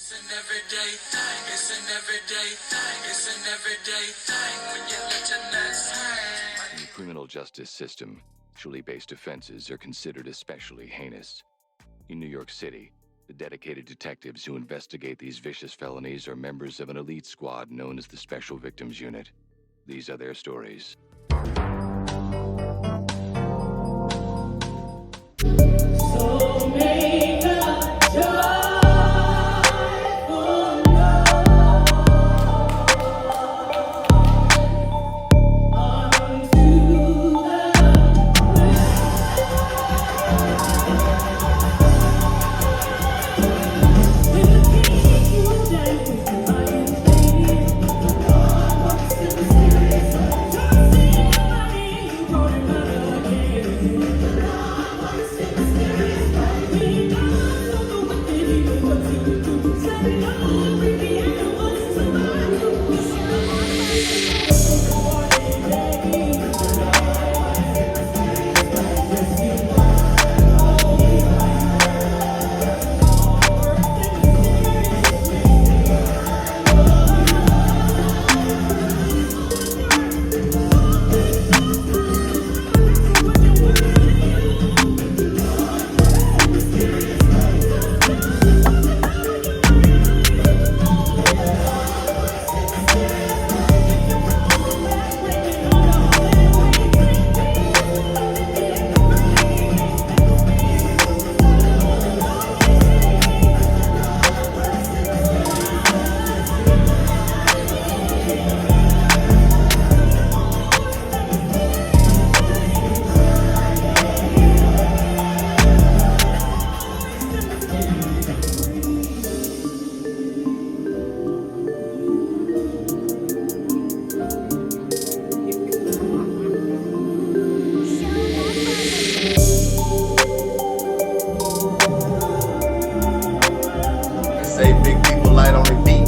It's an everyday thing. It's an everyday thing. It's an everyday thing when you let your nuts hang. In the criminal justice system, sexually based offenses are considered especially heinous. In New York City, the dedicated detectives who investigate these vicious felonies are members of an elite squad known as the Special Victims Unit. These are their stories. So make a joyful Say big people light on the beat.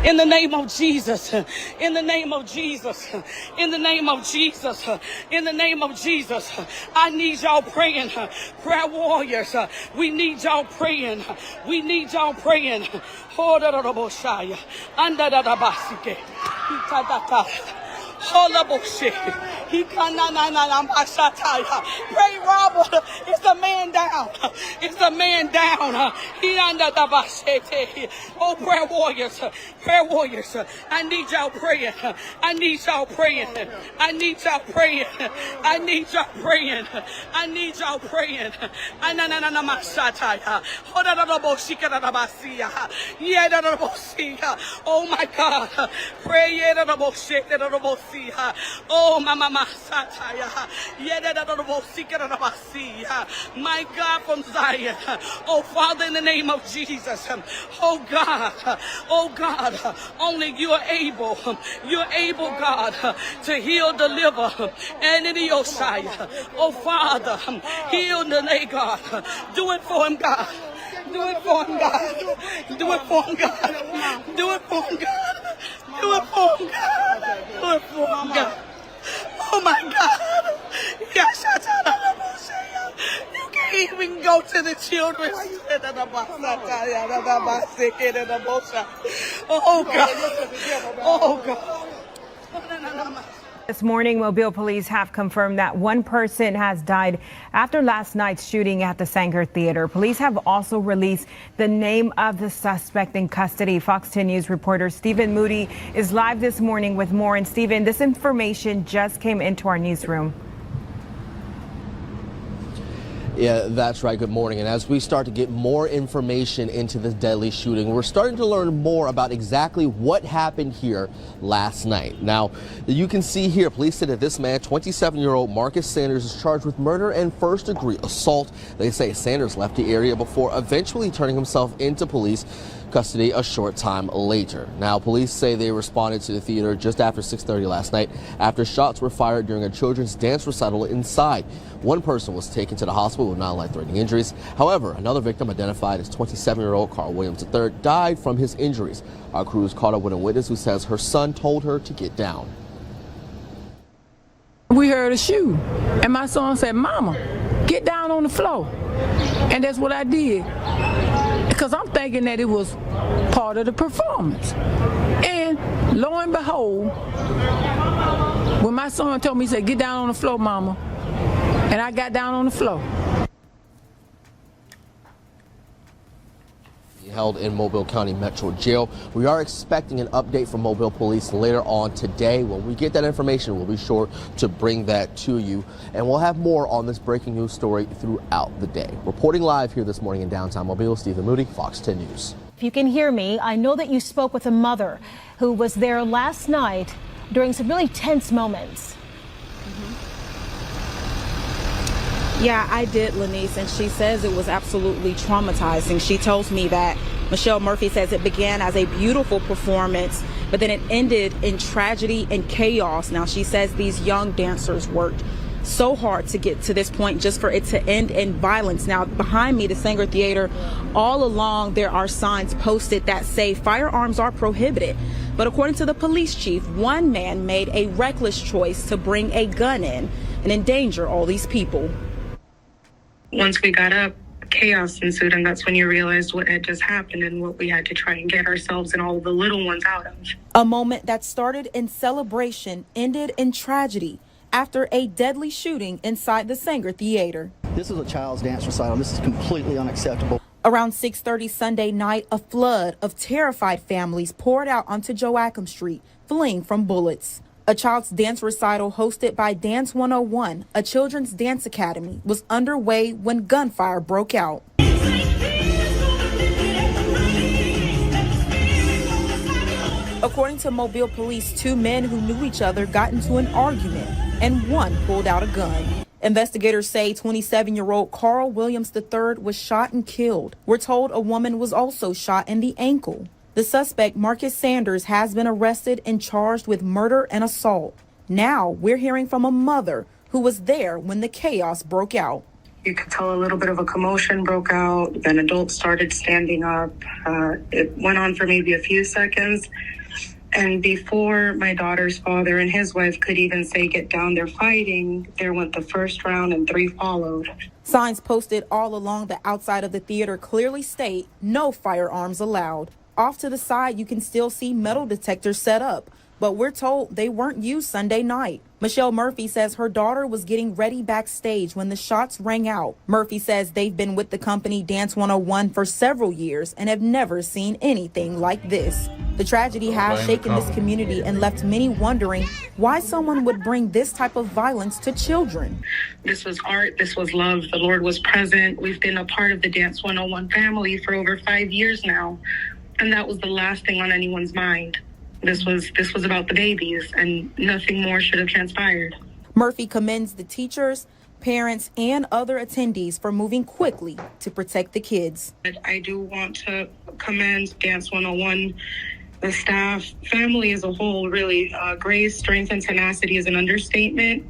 In the name of Jesus, in the name of Jesus, in the name of Jesus, in the name of Jesus, I need y'all praying, prayer warriors. We need y'all praying. We need y'all praying. Under the basket. Pray, Robert. It's the man down. It's the man down. He under the basket. Oh, prayer warriors. Prayer warriors. I need y'all praying. I need y'all praying. I need y'all praying. I need y'all praying. I need y'all praying. Oh my God. Pray. Oh, Mama Sataya. My God from Zion. Oh, Father, in the name of Jesus. Oh, God. Oh, God. Only you are able. You're able, God, to heal, deliver, and in the Osiah. Oh, Father, heal the lay, God. Do it for him, God. Do it for him, God. Do it for him, God. Do it for him, God. Do it for him, God. Do it for him, God. Oh my God. You can't even go to the children. Oh God. Oh God. This morning, Mobile police have confirmed that one person has died after last night's shooting at the Sanger Theater. Police have also released the name of the suspect in custody. Fox 10 News reporter Stephen Moody is live this morning with more. And Stephen, this information just came into our newsroom. Yeah, that's right. Good morning. And as we start to get more information into this deadly shooting, we're starting to learn more about exactly what happened here last night. Now, you can see here, police said that this man, 27-year-old Marcus Sanders, is charged with murder and first-degree assault. They say Sanders left the area before eventually turning himself into police custody a short time later. Now, police say they responded to the theater just after 6:30 last night after shots were fired during a children's dance recital inside. One person was taken to the hospital with non-life-threatening injuries. However, another victim, identified as 27-year-old Carl Williams III, died from his injuries. Our crews caught up with a witness who says her son told her to get down. We heard a shoe, and my son said, "Mama, get down on the floor." And that's what I did, because I'm thinking that it was part of the performance. And lo and behold, when my son told me, he said, "Get down on the floor, Mama," and I got down on the floor. Held in Mobile County Metro Jail. We are expecting an update from Mobile Police later on today. When we get that information, we'll be sure to bring that to you. And we'll have more on this breaking news story throughout the day. Reporting live here this morning in downtown Mobile, Stephen Moody, Fox 10 News. If you can hear me, I know that you spoke with a mother who was there last night during some really tense moments. Yeah, I did, Lanice, and she says it was absolutely traumatizing. She tells me that Michelle Murphy says it began as a beautiful performance, but then it ended in tragedy and chaos. Now, she says these young dancers worked so hard to get to this point just for it to end in violence. Now, behind me, the Sanger Theater, all along there are signs posted that say firearms are prohibited. But according to the police chief, one man made a reckless choice to bring a gun in and endanger all these people. Once we got up, chaos ensued, and that's when you realized what had just happened and what we had to try and get ourselves and all of the little ones out of. A moment that started in celebration ended in tragedy after a deadly shooting inside the Sanger Theater. This is a child's dance recital. This is completely unacceptable. Around 6:30 Sunday night, a flood of terrified families poured out onto Joachim Street, fleeing from bullets. A child's dance recital hosted by Dance 101, a children's dance academy, was underway when gunfire broke out. According to Mobile police, two men who knew each other got into an argument, and one pulled out a gun. Investigators say 27-year-old Carl Williams III was shot and killed. We're told a woman was also shot in the ankle. The suspect, Marcus Sanders, has been arrested and charged with murder and assault. Now we're hearing from a mother who was there when the chaos broke out. You could tell a little bit of a commotion broke out. Then adults started standing up. It went on for maybe a few seconds. And before my daughter's father and his wife could even say, get down, they're fighting, there went the first round and 3 followed. Signs posted all along the outside of the theater clearly state no firearms allowed. Off to the side, you can still see metal detectors set up, but we're told they weren't used Sunday night. Michelle Murphy says her daughter was getting ready backstage when the shots rang out. Murphy says they've been with the company Dance 101 for several years and have never seen anything like this. The tragedy has shaken this community and left many wondering why someone would bring this type of violence to children. This was art. This was love. The Lord was present. We've been a part of the Dance 101 family for over 5 years now. And that was the last thing on anyone's mind. This was about the babies, and nothing more should have transpired. Murphy commends the teachers, parents, and other attendees for moving quickly to protect the kids. I do want to commend Dance 101, the staff, family as a whole, really. Grace, strength, and tenacity is an understatement.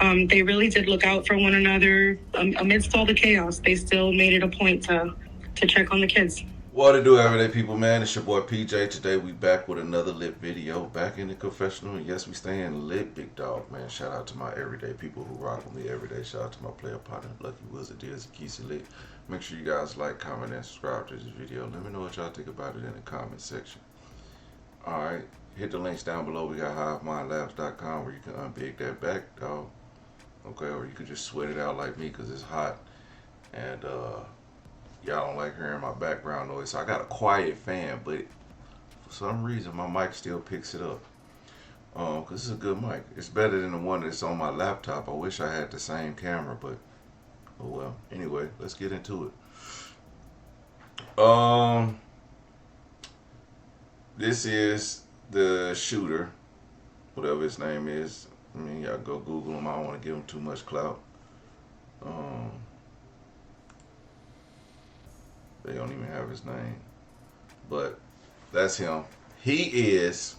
They really did look out for one another. Amidst all the chaos, they still made it a point to check on the kids. What to do, everyday people, man? It's your boy PJ. Today we back with another lit video, back in the confessional. And yes, we staying lit, big dog, man. Shout out to my everyday people who rock with me every day. Shout out to my player partner, Lucky Wizard, Dears, and Keisha Lit. Make sure you guys like, comment, and subscribe to this video. Let me know what y'all think about it in the comment section. Alright, hit the links down below. We got HiveMindLabs.com where you can unbig that back, dog. Okay, or you can just sweat it out like me because it's hot. And, y'all don't like hearing my background noise, so I got a quiet fan, but for some reason my mic still picks it up. Cause it's a good mic. It's better than the one that's on my laptop. I wish I had the same camera, but oh well. Anyway, let's get into it. This is the shooter, whatever his name is. I mean, y'all go Google him. I don't want to give him too much clout. They don't even have his name, but that's him. This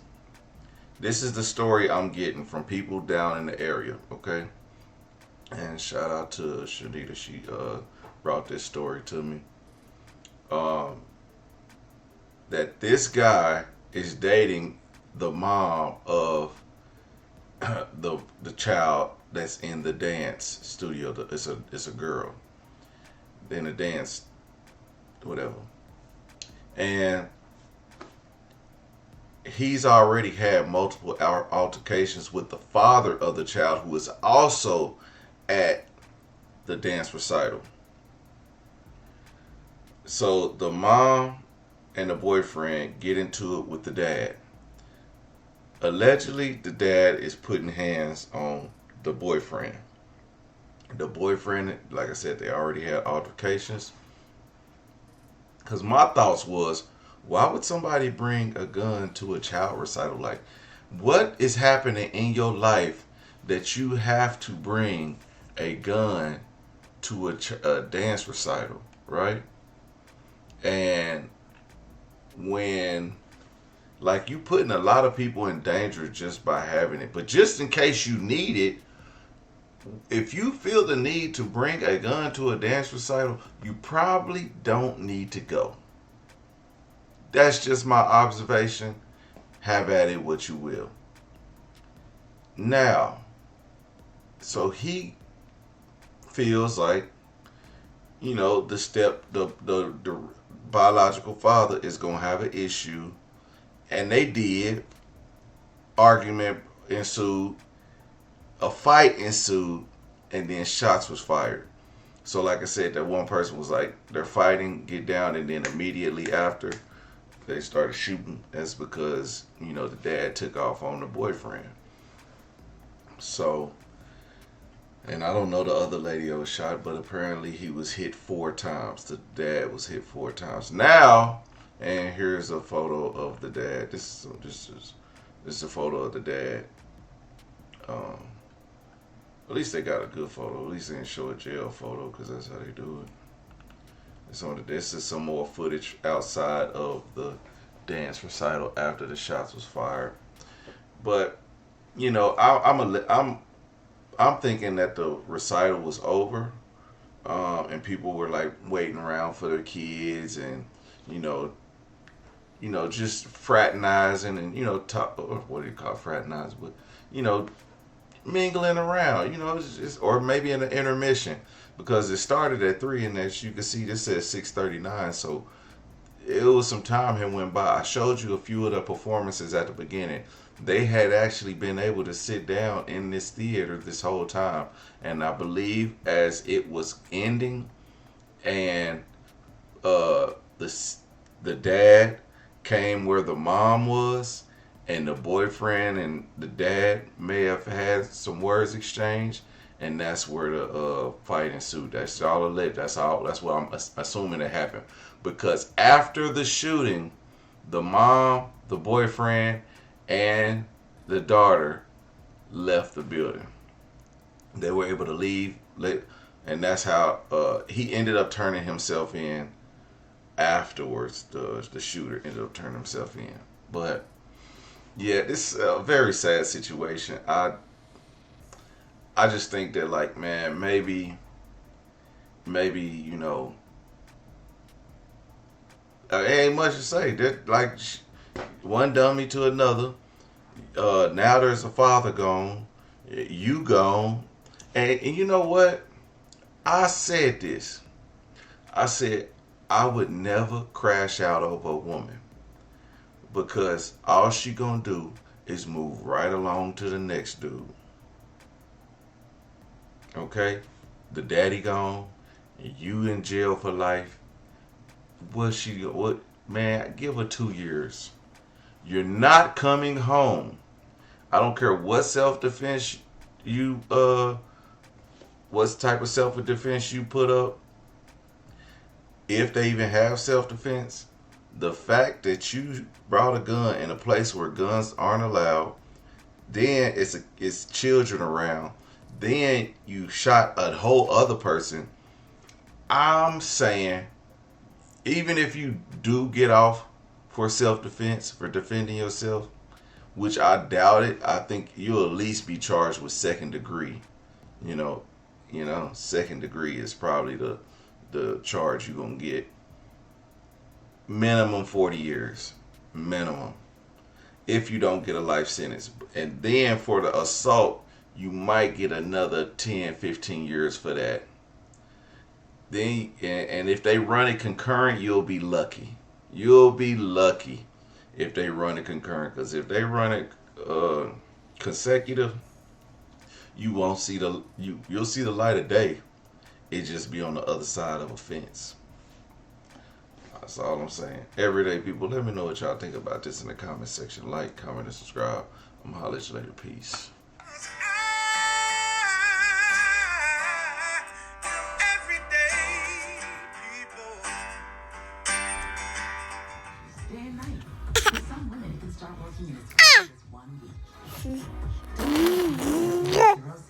is the story I'm getting from people down in the area, okay? And shout out to Shanita, she brought this story to me. That this guy is dating the mom of the child that's in the dance studio. It's a girl in the dance, whatever, and he's already had multiple altercations with the father of the child, who is also at the dance recital. So the mom and the boyfriend get into it with the dad. Allegedly, the dad is putting hands on the boyfriend. The boyfriend, like I said, they already had altercations. Because my thoughts was, why would somebody bring a gun to a child recital? Like, what is happening in your life that you have to bring a gun to a dance recital, right? And when, like, you putting a lot of people in danger just by having it. But just in case you need it, if you feel the need to bring a gun to a dance recital, you probably don't need to go. That's just my observation. Have at it what you will. Now, so he feels like, you know, the biological father is going to have an issue. And they did. Argument ensued. A fight ensued, and then shots was fired. So like I said, that one person was like, they're fighting, get down, and then immediately after they started shooting. That's because, you know, the dad took off on the boyfriend. So, and I don't know the other lady that was shot, but apparently he was hit 4 times. The dad was hit 4 times. Now, and here's a photo of the dad. This is a photo of the dad. At least they got a good photo. At least they didn't show a jail photo, because that's how they do it. This is some more footage outside of the dance recital after the shots was fired. But, you know, I'm thinking that the recital was over. and people were like waiting around for their kids, and you know, just fraternizing, and talk, or what do you call fraternize, but mingling around, it's just, or maybe in an intermission, because it started at 3, and as you can see, this says 6:39, so it was some time had went by. I showed you a few of the performances at the beginning. They had actually been able to sit down in this theater this whole time, and I believe as it was ending, and the dad came where the mom was, and the boyfriend and the dad may have had some words exchanged, and that's where the fight ensued. That's all it led. That's what I'm assuming it happened, because after the shooting, the mom, the boyfriend, and the daughter left the building. They were able to leave, and that's how he ended up turning himself in. Afterwards, the shooter ended up turning himself in. But yeah, this is a very sad situation. I just think that, like, man, maybe it ain't much to say. That, like, one dummy to another. Now there's a father gone, you gone, and you know what? I said this. I said I would never crash out over a woman, because all she gonna do is move right along to the next dude. Okay? The daddy gone, and you in jail for life. Man, give her 2 years. You're not coming home. I don't care what self-defense what type of self-defense you put up. If they even have self-defense, the fact that you brought a gun in a place where guns aren't allowed, then it's children around, then you shot a whole other person. I'm saying, even if you do get off for self-defense, for defending yourself, which I doubt it, I think you'll at least be charged with second degree. Second degree is probably the charge you're gonna get. Minimum 40 years. Minimum. If you don't get a life sentence. And then for the assault, you might get another 10, 15 years for that. Then, and if they run it concurrent, you'll be lucky. You'll be lucky if they run it concurrent. Because if they run it consecutive, you won't see you'll see the light of day. It just be on the other side of a fence. That's all I'm saying. Everyday people, let me know what y'all think about this in the comment section. Like, comment, and subscribe. I'm gonna holler at you later. Peace. Day and night. For some women, it can start working in as quick as 1 week. Girls say